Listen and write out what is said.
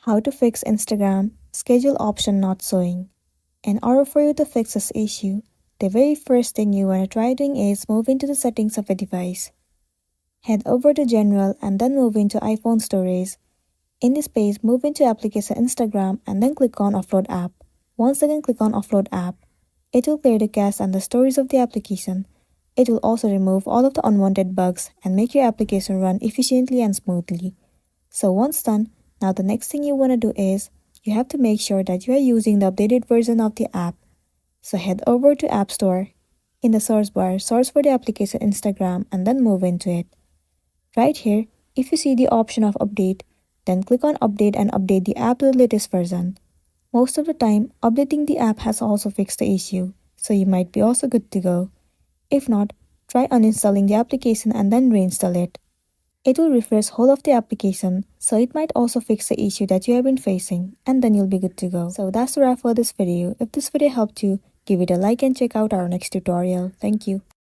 How to fix Instagram schedule option not showing. In order for you to fix this issue, the very first thing you want to try doing is move into the settings of a device. Head over to General and then move into iPhone Storage. In this page, move into Application Instagram and then click on Offload App. Once again click on Offload App. It will clear the cache and the storage of the application. It will also remove all of the unwanted bugs and make your application run efficiently and smoothly. So once done, now the next thing you want to do is, you have to make sure that you are using the updated version of the app. So head over to App Store. In the source bar, search for the application Instagram and then move into it. Right here, if you see the option of update, then click on update and update the app to the latest version. Most of the time, updating the app has also fixed the issue, so you might be also good to go. If not, try uninstalling the application and then reinstall it. It will refresh whole of the application, so it might also fix the issue that you have been facing, and then you'll be good to go. So that's the wrap for this video. If this video helped you, give it a like and check out our next tutorial. Thank you.